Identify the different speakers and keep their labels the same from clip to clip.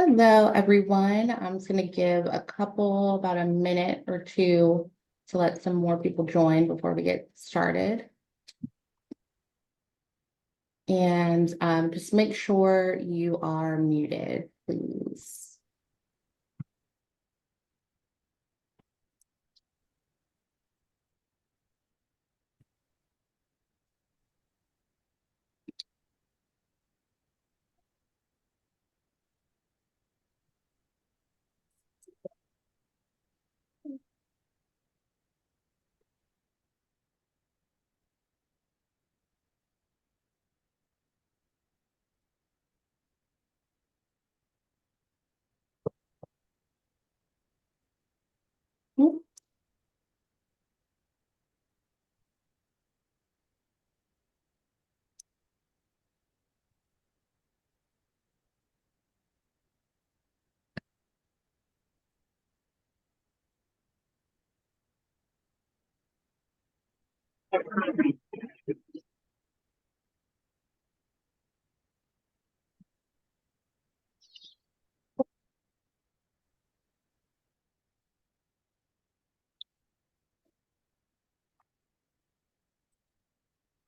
Speaker 1: Hello, everyone. I'm just going to give about a minute or two to let some more people join before we get started. And just make sure you are muted, please.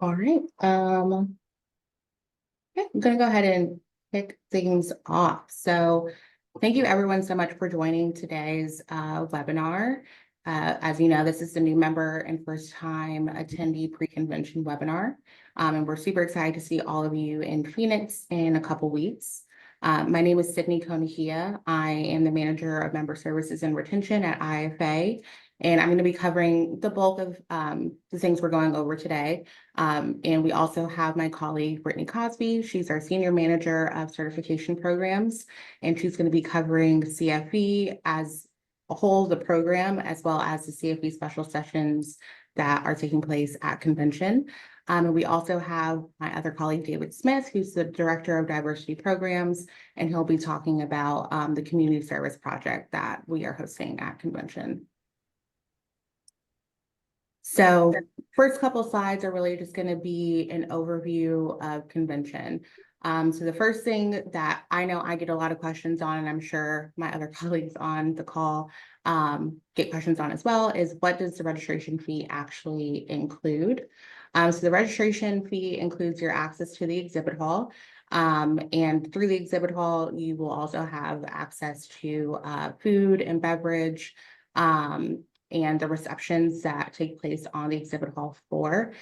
Speaker 1: All right. Okay, I'm going to go ahead and kick things off. So thank you everyone so much for joining today's webinar. As you know, this is the new member and first time attendee pre-convention webinar. And we're super excited to see all of you in Phoenix in a couple weeks. My name is Sydney Konahia. I am the manager of member services and retention at IFA. And I'm going to be covering the bulk of the things we're going over today. And we also have my colleague, Brittany Cosby. She's our senior manager of certification programs, and she's going to be covering CFE as a whole, the program, as well as the CFE special sessions that are taking place at convention. And we also have my other colleague, David Smith, who's the director of diversity programs, and he'll be talking about the community service project that we are hosting at convention. So first couple slides are really just going to be an overview of convention. So the first thing that I know I get a lot of questions on, and I'm sure my other colleagues on the call get questions on as well, is what does the registration fee actually include? So the registration fee includes your access to the exhibit hall. And through the exhibit hall, you will also have access to food and beverage, and the receptions that take place on the exhibit hall floor.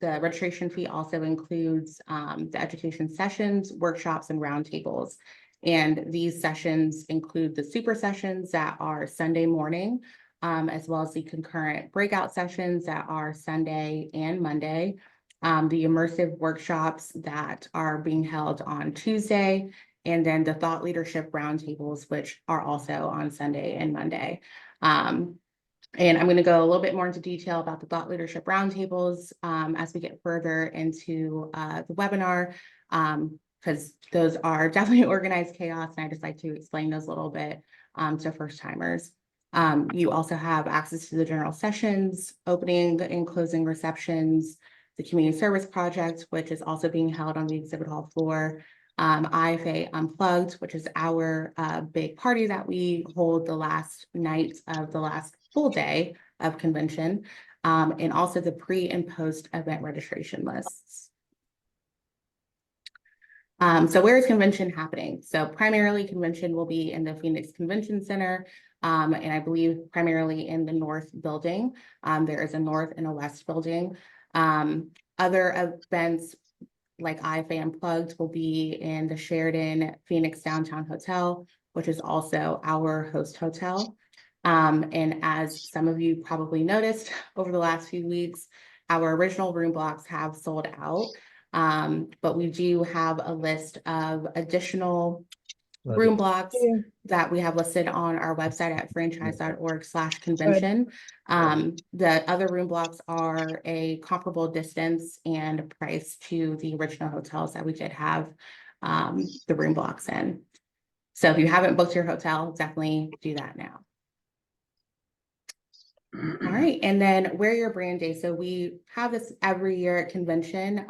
Speaker 1: The registration fee also includes the education sessions, workshops, and roundtables. And these sessions include the super sessions that are Sunday morning, as well as the concurrent breakout sessions that are Sunday and Monday. The immersive workshops that are being held on Tuesday, and then the thought leadership roundtables, which are also on Sunday and Monday. And I'm going to go a little bit more into detail about the thought leadership roundtables as we get further into the webinar, because those are definitely organized chaos, and I just like to explain those a little bit to first timers. You also have access to the general sessions, opening and closing receptions, the community service project, which is also being held on the exhibit hall floor, IFA Unplugged, which is our big party that we hold the last night of the last full day of convention, and also the pre and post event registration lists. So where is convention happening? So primarily convention will be in the Phoenix Convention Center, and I believe primarily in the North building. There is a North and a West building. Other events like IFA Unplugged will be in the Sheraton Phoenix Downtown Hotel, which is also our host hotel. And as some of you probably noticed over the last few weeks, our original room blocks have sold out, but we do have a list of additional room blocks that we have listed on our website at franchise.org/convention. The other room blocks are a comparable distance and price to the original hotels that we did have the room blocks in. So if you haven't booked your hotel, definitely do that now. All right, and then wear your brand day. So we have this every year at convention.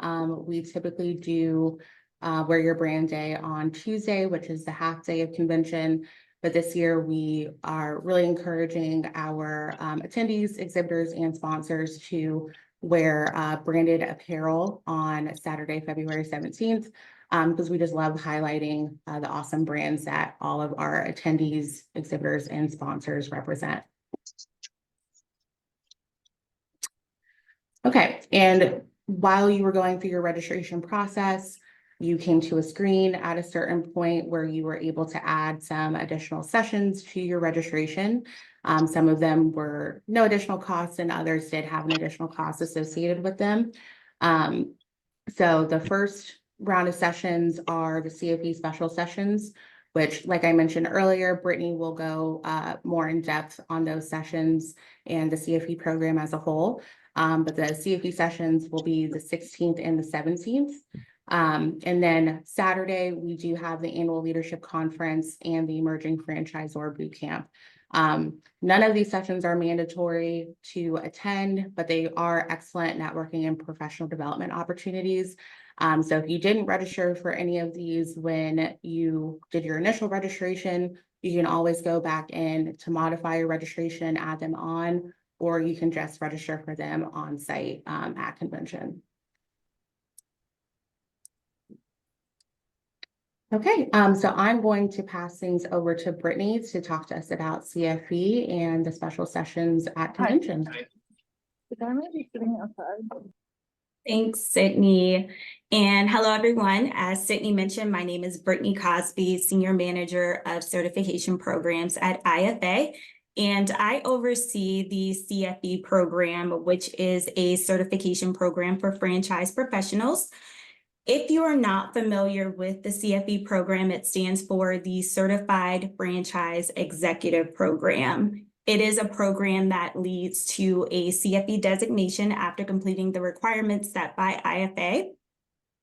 Speaker 1: We typically do Wear Your Brand Day on Tuesday, which is the half day of convention. But this year, we are really encouraging our attendees, exhibitors, and sponsors to wear branded apparel on Saturday, February 17th, because we just love highlighting the awesome brands that all of our attendees, exhibitors, and sponsors represent. Okay, and while you were going through your registration process, you came to a screen at a certain point where you were able to add some additional sessions to your registration. Some of them were no additional costs and others did have an additional cost associated with them. So the first round of sessions are the CFE special sessions, which, like I mentioned earlier, Brittany will go more in depth on those sessions and the CFE program as a whole. But the CFE sessions will be the 16th and the 17th. And then Saturday, we do have the annual leadership conference and the emerging franchisor boot camp. None of these sessions are mandatory to attend, but they are excellent networking and professional development opportunities. So if you didn't register for any of these when you did your initial registration, you can always go back in to modify your registration, add them on, or you can just register for them on site at convention. Okay, so I'm going to pass things over to Brittany to talk to us about CFE and the special sessions at convention.
Speaker 2: Thanks, Sydney. And hello, everyone. As Sydney mentioned, my name is Brittany Cosby, Senior Manager of Certification Programs at IFA. And I oversee the CFE program, which is a certification program for franchise professionals. If you are not familiar with the CFE program, it stands for the Certified Franchise Executive Program. It is a program that leads to a CFE designation after completing the requirements set by IFA.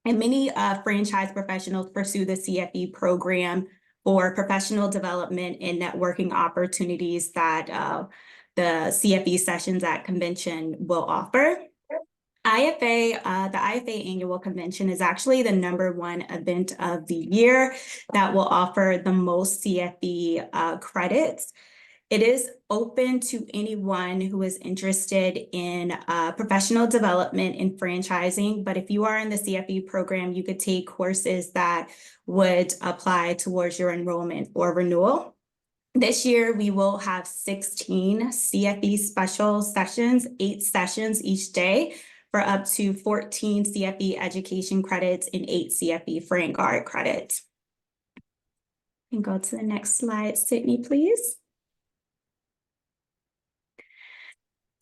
Speaker 2: And many franchise professionals pursue the CFE program for professional development and networking opportunities that the CFE sessions at convention will offer. IFA, the IFA annual convention is actually the #1 event of the year that will offer the most CFE credits. It is open to anyone who is interested in professional development and franchising, but if you are in the CFE program, you could take courses that would apply towards your enrollment or renewal. This year, we will have 16 CFE special sessions, 8 sessions each day, for up to 14 CFE education credits and 8 CFE FranGuard credits. And go to the next slide, Sydney, please.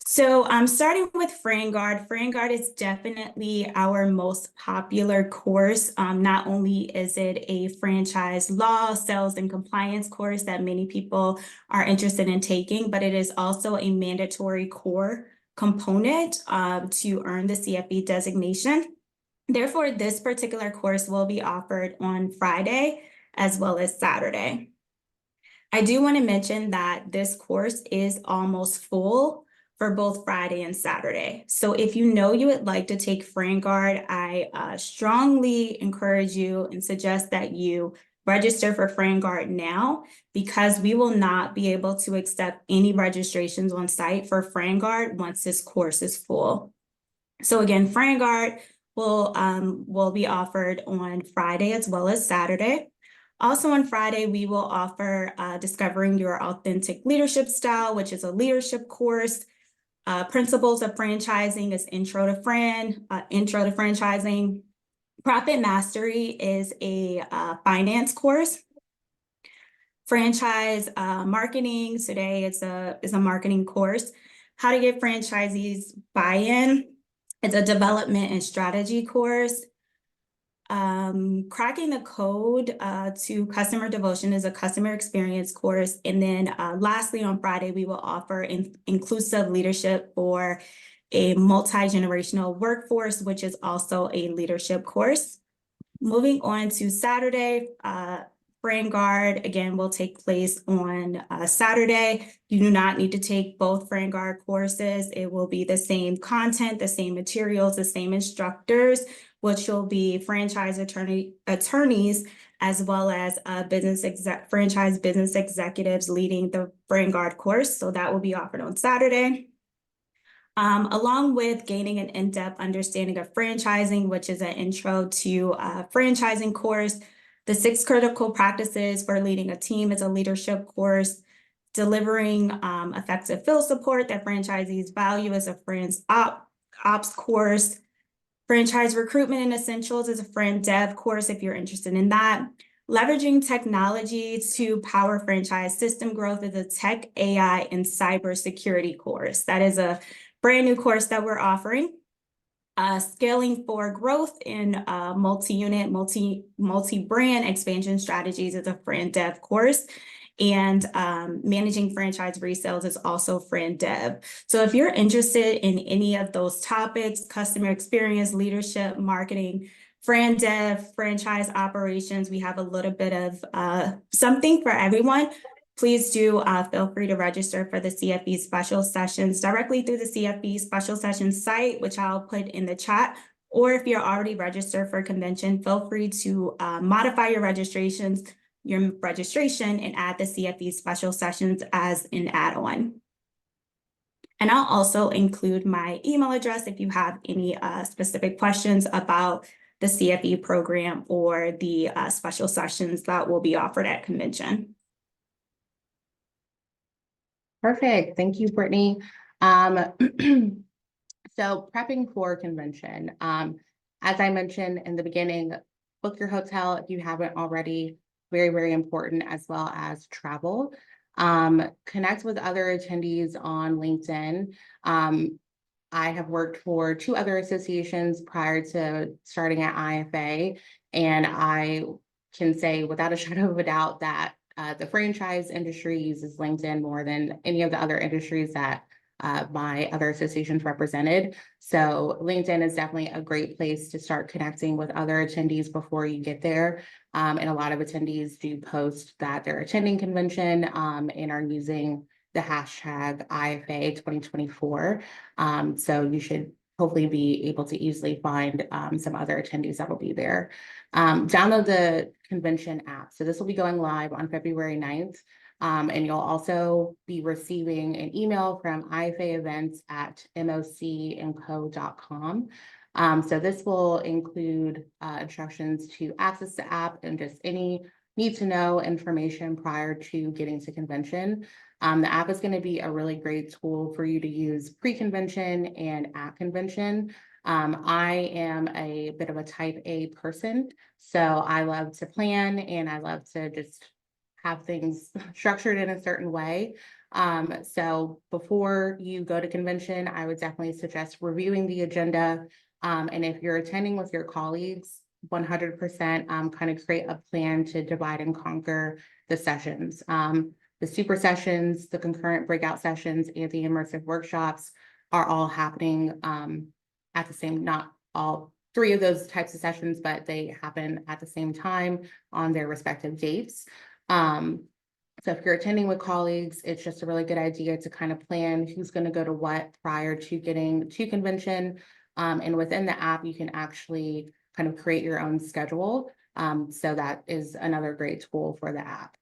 Speaker 2: So starting with FranGuard. FranGuard is definitely our most popular course. Not only is it a franchise law, sales, and compliance course that many people are interested in taking, but it is also a mandatory core component to earn the CFE designation. Therefore, this particular course will be offered on Friday as well as Saturday. I do want to mention that this course is almost full for both Friday and Saturday. So if you know you would like to take FranGuard, I strongly encourage you and suggest that you register for FranGuard now, because we will not be able to accept any registrations on site for FranGuard once this course is full. So again, FranGuard will be offered on Friday as well as Saturday. Also on Friday, we will offer Discovering Your Authentic Leadership Style, which is a leadership course. Principles of Franchising is Intro to Franchising. Profit Mastery is a finance course. Franchise Marketing today is a marketing course. How to Get Franchisees Buy-in. It's a development and strategy course. Cracking the Code to Customer Devotion is a customer experience course. And then lastly, on Friday, we will offer Inclusive Leadership for a multi-generational workforce, which is also a leadership course. Moving on to Saturday, FranGuard, again, will take place on Saturday. You do not need to take both FranGuard courses. It will be the same content, the same materials, the same instructors, which will be franchise attorneys, as well as franchise business executives leading the FranGuard course. So that will be offered on Saturday. Along with gaining an in-depth understanding of franchising, which is an intro to franchising course. The 6 critical practices for leading a team is a leadership course. Delivering effective field support that franchisees value is a ops course. Franchise recruitment and essentials is a Fran Dev course if you're interested in that. Leveraging technology to power franchise system growth is a tech, AI, and cybersecurity course. That is a brand new course that we're offering. Scaling for growth in multi-unit, multi-brand expansion strategies is a Fran Dev course. And managing franchise resales is also Fran Dev. So if you're interested in any of those topics, customer experience, leadership, marketing, Fran Dev, franchise operations, we have a little bit of something for everyone. Please do feel free to register for the CFE special sessions directly through the CFE special sessions site, which I'll put in the chat. Or if you're already registered for convention, feel free to modify your registration and add the CFE special sessions as an add-on. And I'll also include my email address if you have any specific questions about the CFE program or the special sessions that will be offered at convention.
Speaker 1: Perfect. Thank you, Brittany. So prepping for convention. As I mentioned in the beginning, book your hotel if you haven't already. Very, very important, as well as travel. Connect with other attendees on LinkedIn. I have worked for 2 other associations prior to starting at IFA, and I can say without a shadow of a doubt that the franchise industry uses LinkedIn more than any of the other industries that my other associations represented. So LinkedIn is definitely a great place to start connecting with other attendees before you get there. And a lot of attendees do post that they're attending convention and are using the hashtag IFA 2024. So you should hopefully be able to easily find some other attendees that will be there. Download the convention app. So this will be going live on February 9th. And you'll also be receiving an email from IFA events at mocandco.com. So this will include instructions to access the app and just any need to know information prior to getting to convention. The app is going to be a really great tool for you to use pre-convention and at convention. I am a bit of a type A person, so I love to plan and I love to just have things structured in a certain way. So before you go to convention, I would definitely suggest reviewing the agenda. And if you're attending with your colleagues, 100% kind of create a plan to divide and conquer the sessions. The super sessions, the concurrent breakout sessions, and the immersive workshops are all happening at the same, not all 3 of those types of sessions, but they happen at the same time on their respective dates. So if you're attending with colleagues, it's just a really good idea to kind of plan who's going to go to what prior to getting to convention. And within the app, you can actually kind of create your own schedule. So that is another great tool for the app.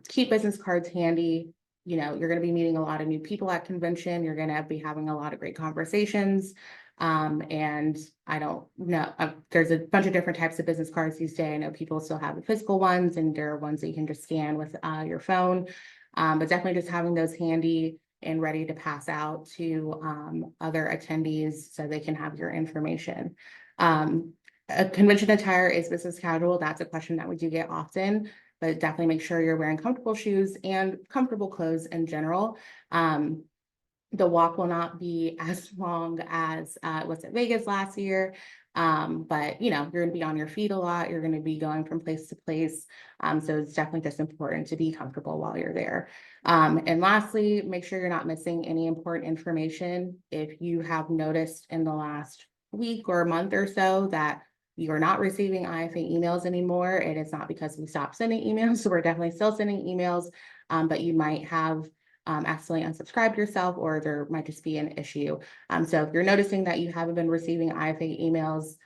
Speaker 1: Keep business cards handy. You know, you're going to be meeting a lot of new people at convention. You're going to be having a lot of great conversations. And I don't know, there's a bunch of different types of business cards these days. I know people still have the physical ones, and there are ones that you can just scan with your phone. But definitely just having those handy and ready to pass out to other attendees so they can have your information. A convention attire is business casual. That's a question that we do get often, but definitely make sure you're wearing comfortable shoes and comfortable clothes in general. The walk will not be as long as it was at Vegas last year. But you know, you're going to be on your feet a lot. You're going to be going from place to place. So it's definitely just important to be comfortable while you're there. And lastly, make sure you're not missing any important information. If you have noticed in the last week or month or so that you are not receiving IFA emails anymore, it is not because we stopped sending emails. So we're definitely still sending emails, but you might have accidentally unsubscribed yourself, or there might just be an issue. So if you're noticing that you haven't been receiving IFA emails,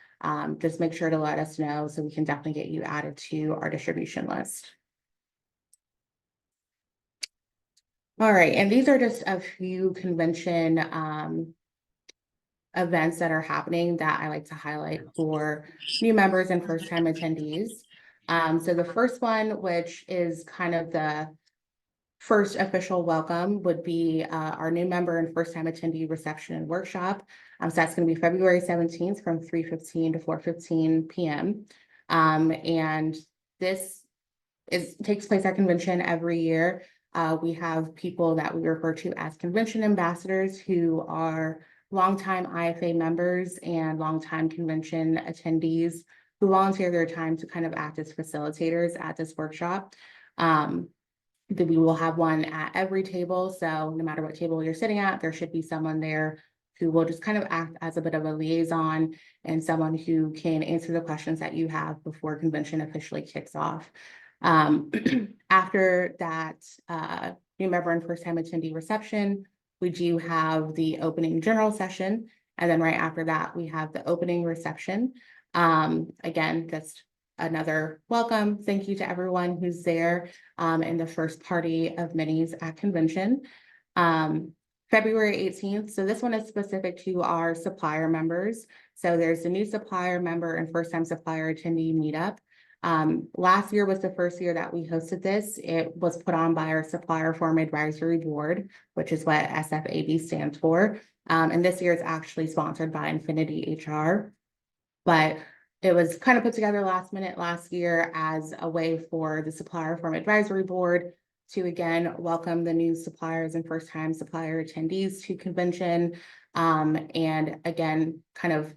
Speaker 1: just make sure to let us know so we can definitely get you added to our distribution list. All right, and these are just a few convention events that are happening that I like to highlight for new members and first-time attendees. So the first one, which is kind of the first official welcome, would be our new member and first-time attendee reception and workshop. So that's going to be February 17th from 3:15 to 4:15 p.m. And this takes place at convention every year. We have people that we refer to as convention ambassadors, who are longtime IFA members and longtime convention attendees who volunteer their time to kind of act as facilitators at this workshop. We will have one at every table. So no matter what table you're sitting at, there should be someone there who will just kind of act as a bit of a liaison and someone who can answer the questions that you have before convention officially kicks off. After that new member and first time attendee reception, we do have the opening general session. And then right after that, we have the opening reception. Again, just another welcome. Thank you to everyone who's there in the first party of minis at convention. February 18th. So this one is specific to our supplier members. So there's a new supplier member and first time supplier attendee meetup. Last year was the first year that we hosted this. It was put on by our Supplier Forum Advisory Board, which is what SFAB stands for. And this year is actually sponsored by Infinity HR. But it was kind of put together last minute last year as a way for the Supplier Forum Advisory Board to again welcome the new suppliers and first time supplier attendees to convention. And again, kind of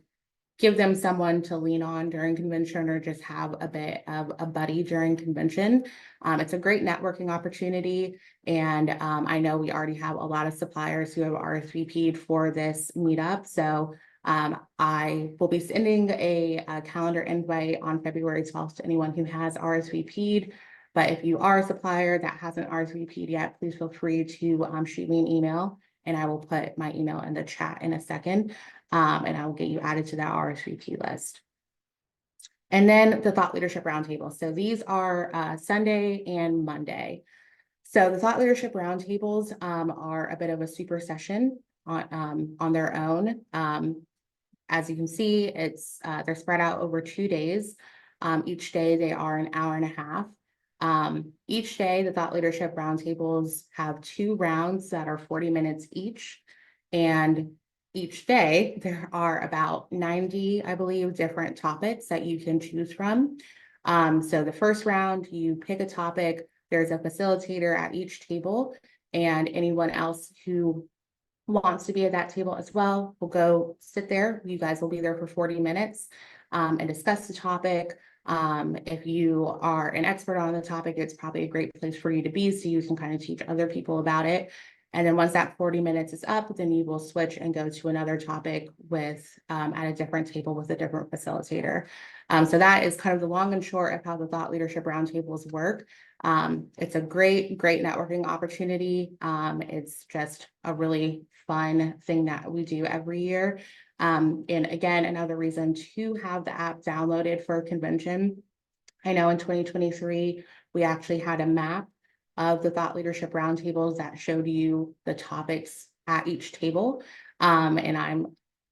Speaker 1: give them someone to lean on during convention, or just have a bit of a buddy during convention. It's a great networking opportunity. And I know we already have a lot of suppliers who have RSVP'd for this meetup. So I will be sending a calendar invite on February 12th to anyone who has RSVP'd. But if you are a supplier that hasn't RSVP'd yet, please feel free to shoot me an email, and I will put my email in the chat in a second. And I will get you added to that RSVP list. And then the Thought Leadership Roundtable. So these are Sunday and Monday. So the Thought Leadership Roundtables are a bit of a super session on their own. As you can see, they're spread out over 2 days. Each day they are an hour and a half. Each day, the Thought Leadership Roundtables have 2 rounds that are 40 minutes each. And each day, there are about 90, I believe, different topics that you can choose from. So the first round, you pick a topic, there's a facilitator at each table, and anyone else who wants to be at that table as well will go sit there. You guys will be there for 40 minutes and discuss the topic. If you are an expert on the topic, it's probably a great place for you to be, so you can kind of teach other people about it. And then once that 40 minutes is up, then you will switch and go to another topic with at a different table with a different facilitator. So that is kind of the long and short of how the Thought Leadership Roundtables work. It's a great networking opportunity. It's just a really fun thing that we do every year. And again, another reason to have the app downloaded for convention. I know in 2023, we actually had a map of the Thought Leadership Roundtables that showed you the topics at each table. And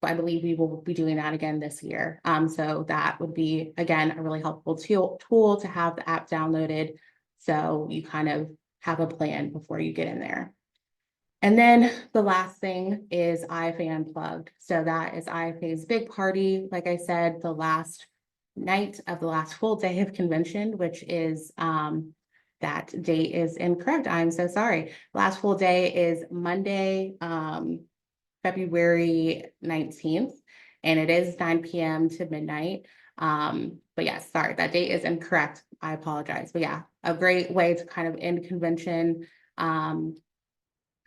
Speaker 1: I believe we will be doing that again this year. So that would be, again, a really helpful tool to have the app downloaded, so you kind of have a plan before you get in there. And then the last thing is IFA Unplugged. So that is IFA's big party. Like I said, the last night of the last full day of convention, which is that date is incorrect. I'm so sorry. Last full day is Monday, February 19th, and it is 9 p.m. to midnight. But yes, sorry, that date is incorrect. I apologize. But yeah, a great way to kind of end convention.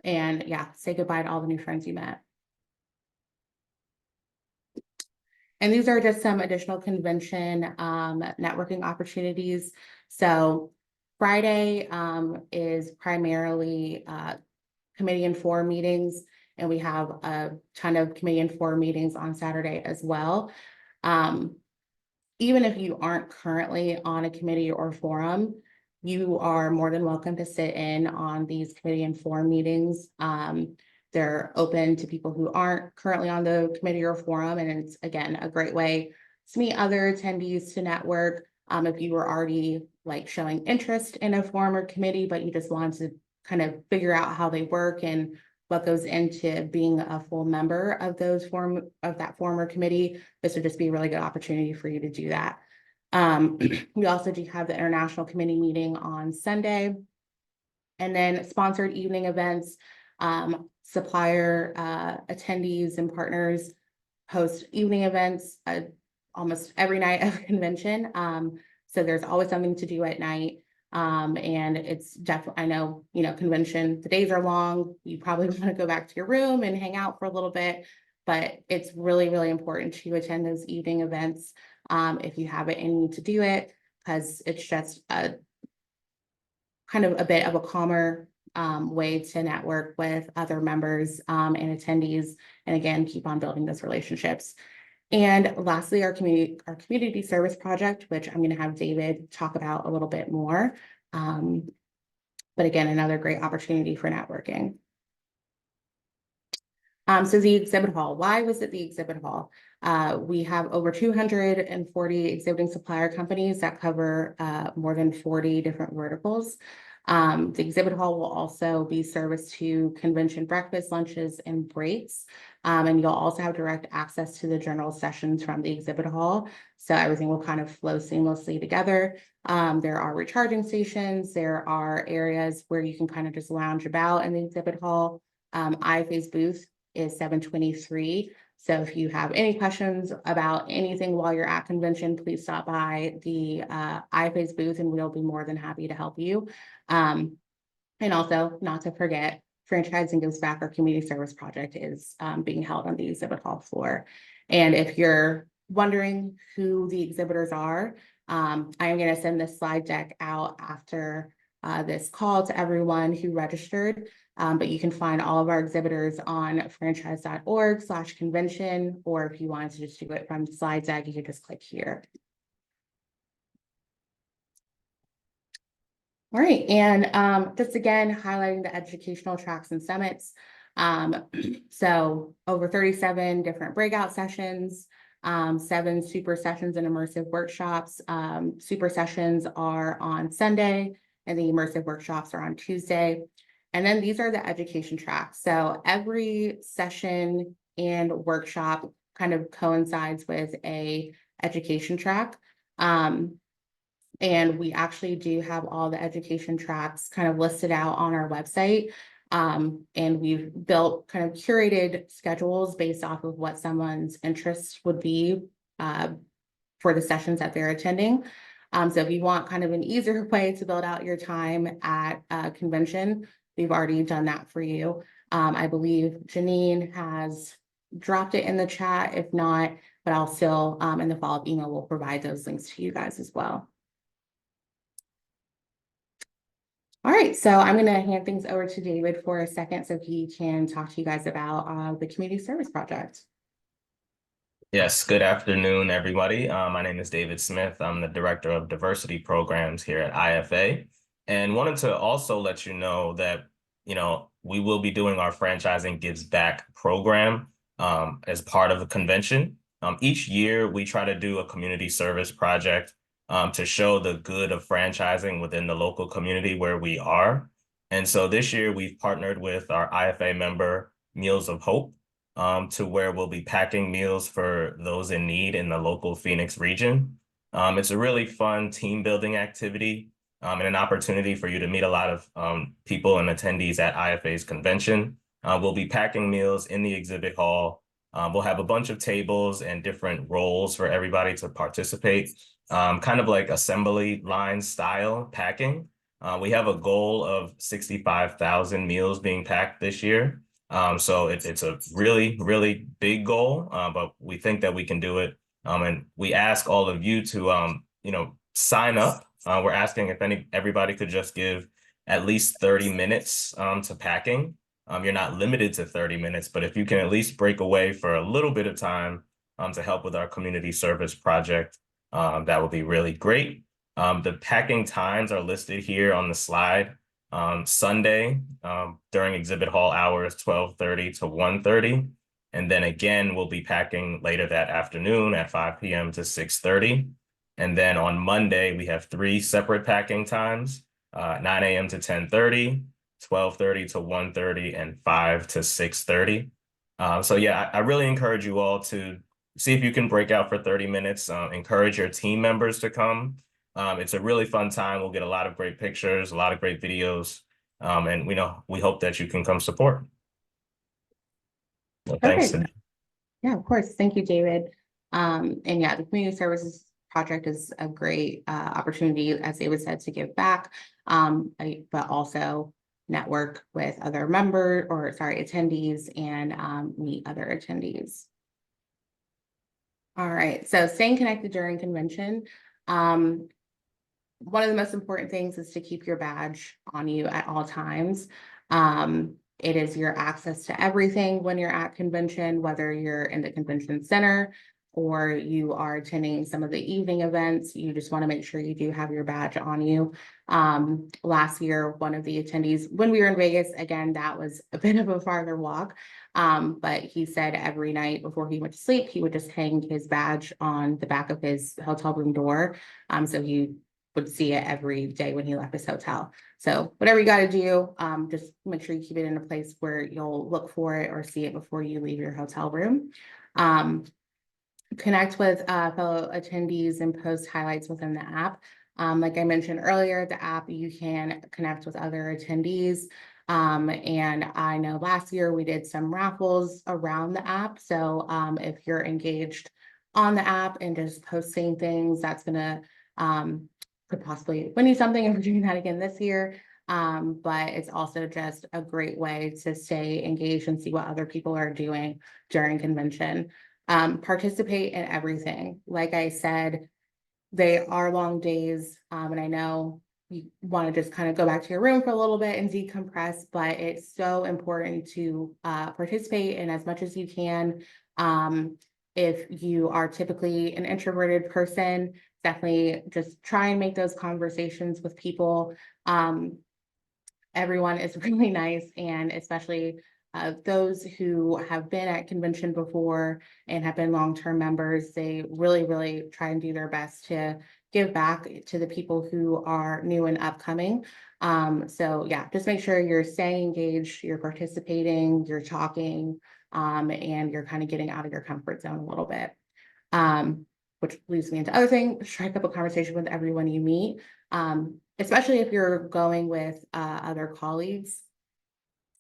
Speaker 1: And yeah, say goodbye to all the new friends you met. And these are just some additional convention networking opportunities. So Friday is primarily committee and forum meetings, and we have a ton of committee and forum meetings on Saturday as well. Even if you aren't currently on a committee or forum, you are more than welcome to sit in on these committee and forum meetings. They're open to people who aren't currently on the committee or forum, and it's, again, a great way to meet other attendees, to network. If you were already like showing interest in a forum or committee, but you just want to kind of figure out how they work and what goes into being a full member of that forum or committee, this would just be a really good opportunity for you to do that. We also do have the International Committee meeting on Sunday, and then sponsored evening events. Supplier attendees and partners host evening events almost every night of convention. So there's always something to do at night. And it's definitely, I know, convention, the days are long. You probably want to go back to your room and hang out for a little bit, but it's really, really important to attend those evening events if you have it and need to do it, because it's just a kind of a bit of a calmer way to network with other members and attendees, and again, keep on building those relationships. And lastly, our community service project, which I'm going to have David talk about a little bit more. But again, another great opportunity for networking. So the exhibit hall, why was it the exhibit hall? We have over 240 exhibiting supplier companies that cover more than 40 different verticals. The exhibit hall will also be service to convention breakfast, lunches, and breaks. And you'll also have direct access to the general sessions from the exhibit hall. So everything will kind of flow seamlessly together. There are recharging stations. There are areas where you can kind of just lounge about in the exhibit hall. IFA's booth is 723. So if you have any questions about anything while you're at convention, please stop by the IFA's booth and we'll be more than happy to help you. And also, not to forget, Franchising Gives Back, our community service project, is being held on the exhibit hall floor. And if you're wondering who the exhibitors are, I am going to send this slide deck out after this call to everyone who registered. But you can find all of our exhibitors on franchise.org/convention, or if you wanted to just do it from the slide deck, you can just click here. All right, and just again, highlighting the educational tracks and summits. So over 37 different breakout sessions, 7 super sessions and immersive workshops. Super sessions are on Sunday and the immersive workshops are on Tuesday. And then these are the education tracks. So every session and workshop kind of coincides with a education track. And we actually do have all the education tracks kind of listed out on our website. And we've built kind of curated schedules based off of what someone's interests would be for the sessions that they're attending. So if you want kind of an easier way to build out your time at a convention, we've already done that for you. I believe Janine has dropped it in the chat. If not, but I'll still, in the follow-up email, we'll provide those links to you guys as well. All right, so I'm going to hand things over to David for a second so he can talk to you guys about the community service project.
Speaker 3: Yes, good afternoon, everybody. My name is David Smith. I'm the Director of Diversity Programs here at IFA, and wanted to also let you know that, we will be doing our Franchising Gives Back program as part of the convention. Each year, we try to do a community service project to show the good of franchising within the local community where we are. And so this year, we've partnered with our IFA member, Meals of Hope, to where we'll be packing meals for those in need in the local Phoenix region. It's a really fun team building activity and an opportunity for you to meet a lot of people and attendees at IFA's convention. We'll be packing meals in the exhibit hall. We'll have a bunch of tables and different roles for everybody to participate, kind of like assembly line style packing. We have a goal of 65,000 meals being packed this year. So it's a really, really big goal, but we think that we can do it And we ask all of you to, sign up. We're asking if everybody could just give at least 30 minutes to packing. You're not limited to 30 minutes, but if you can at least break away for a little bit of time to help with our community service project, that would be really great. The packing times are listed here on the slide. Sunday, during exhibit hall hours, 12:30 to 1:30. And then again, we'll be packing later that afternoon at 5 p.m. to 6:30. And then on Monday, we have 3 separate packing times, 9 a.m. to 10:30, 12:30 to 1:30, and 5 to 6:30. So yeah, I really encourage you all to see if you can break out for 30 minutes. Encourage your team members to come. It's a really fun time. We'll get a lot of great pictures, a lot of great videos. And we hope that you can come support. Well, thanks.
Speaker 1: Perfect. Yeah, of course. Thank you, David. And yeah, the community services project is a great opportunity, as David said, to give back, but also network with other attendees and meet other attendees. All right, so staying connected during convention. One of the most important things is to keep your badge on you at all times. It is your access to everything when you're at convention, whether you're in the convention center or you are attending some of the evening events. You just want to make sure you do have your badge on you. Last year, one of the attendees, when we were in Vegas, again, that was a bit of a farther walk. But he said every night before he went to sleep, he would just hang his badge on the back of his hotel room door. So he would see it every day when he left his hotel. So whatever you got to do, just make sure you keep it in a place where you'll look for it or see it before you leave your hotel room. Connect with fellow attendees and post highlights within the app. Like I mentioned earlier, the app, you can connect with other attendees. And I know last year we did some raffles around the app. So if you're engaged on the app and just posting things, that's gonna could possibly win you something if we're doing that again this year. But it's also just a great way to stay engaged and see what other people are doing during convention. Participate in everything. Like I said, they are long days, and I know you want to just kind of go back to your room for a little bit and decompress, but it's so important to participate in as much as you can. If you are typically an introverted person, definitely just try and make those conversations with people. Everyone is really nice, and especially those who have been at convention before and have been long-term members, they really, really try and do their best to give back to the people who are new and upcoming. So yeah, just make sure you're staying engaged, you're participating, you're talking, and you're kind of getting out of your comfort zone a little bit. Which leads me into other thing, strike up a conversation with everyone you meet, especially if you're going with other colleagues.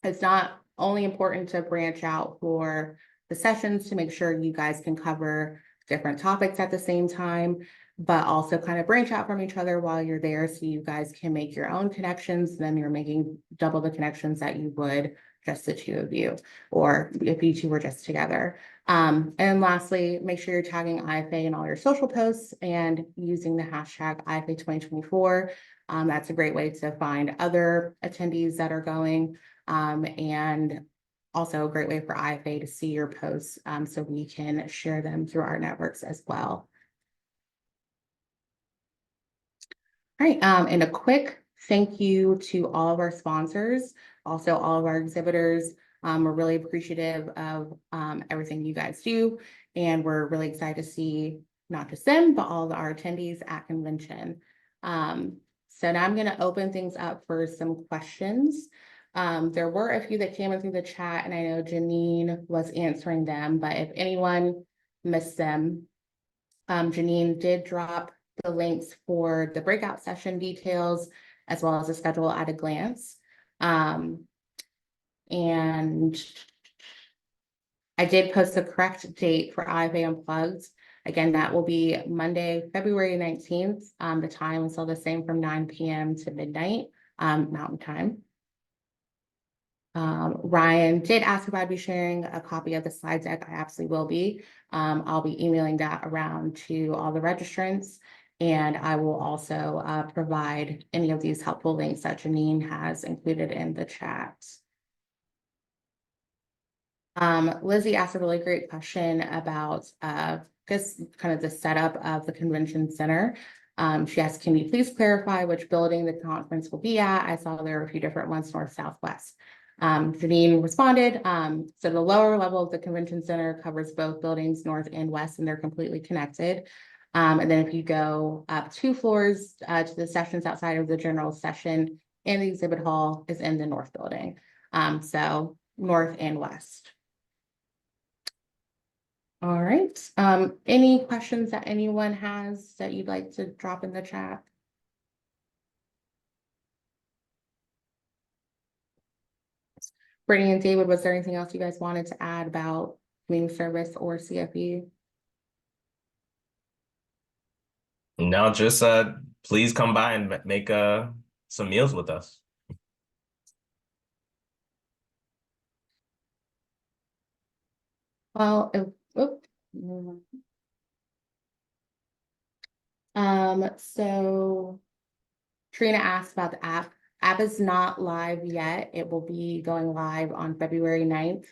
Speaker 1: It's not only important to branch out for the sessions to make sure you guys can cover different topics at the same time, but also kind of branch out from each other while you're there so you guys can make your own connections. Then you're making double the connections that you would just the two of you, or if you two were just together. And lastly, make sure you're tagging IFA in all your social posts and using the hashtag IFA 2024. That's a great way to find other attendees that are going, and also a great way for IFA to see your posts, so we can share them through our networks as well. All right, and a quick thank you to all of our sponsors, also all of our exhibitors. We're really appreciative of everything you guys do, and we're really excited to see not just them, but all of our attendees at convention. So now I'm going to open things up for some questions. There were a few that came in through the chat, and I know Janine was answering them, but if anyone missed them, Janine did drop the links for the breakout session details, as well as the schedule at a glance. And I did post the correct date for IFA Unplugged. Again, that will be Monday, February 19th. The time is still the same from 9 p.m. to midnight, Mountain Time. Ryan did ask if I'd be sharing a copy of the slide deck. I absolutely will be. I'll be emailing that around to all the registrants, and I will also provide any of these helpful links that Janine has included in the chat. Lizzie asked a really great question about just kind of the setup of the convention center. She asked, can you please clarify which building the conference will be at? I saw there were a few different ones, north, southwest. Janine responded, so the lower level of the convention center covers both buildings, north and west, and they're completely connected. And then if you go up 2 floors to the sessions outside of the general session, and the exhibit hall is in the north building. So north and west. All right. Any questions that anyone has that you'd like to drop in the chat? Brittany and David, was there anything else you guys wanted to add about community service or CFE?
Speaker 3: No, just please come by and make some meals with us.
Speaker 1: Well, so Trina asked about the app. App is not live yet. It will be going live on February 9th.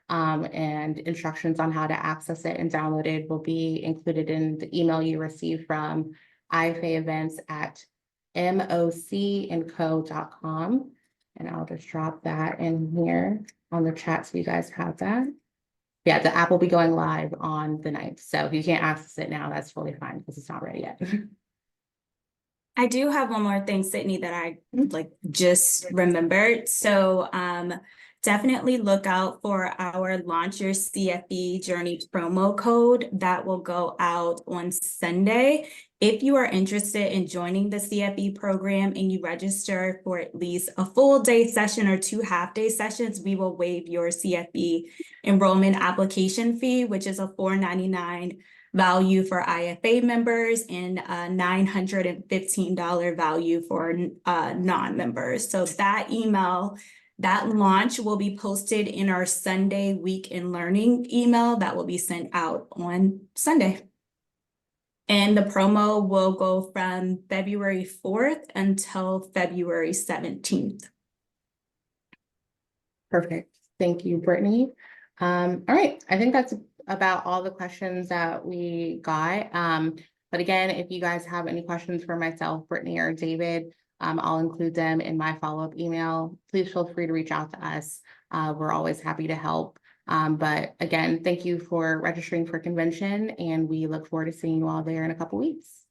Speaker 1: And instructions on how to access it and download it will be included in the email you receive from IFA events at mocandco.com. And I'll just drop that in here on the chat so you guys have that. Yeah, the app will be going live on the 9th. So if you can't access it now, that's totally fine because it's not ready yet.
Speaker 2: I do have one more thing, Sydney, that I just remembered. So definitely look out for our Launch Your CFE Journey promo code that will go out on Sunday. If you are interested in joining the CFE program and you register for at least a full day session or 2 half-day sessions, we will waive your CFE enrollment application fee, which is a $4.99 value for IFA members and a $915 value for non-members. So that email, that launch will be posted in our Sunday Week in Learning email that will be sent out on Sunday. And the promo will go from February 4th until February 17th.
Speaker 1: Perfect. Thank you, Brittany. All right. I think that's about all the questions that we got. But again, if you guys have any questions for myself, Brittany, or David, I'll include them in my follow-up email. Please feel free to reach out to us. We're always happy to help. But again, thank you for registering for convention, and we look forward to seeing you all there in a couple weeks.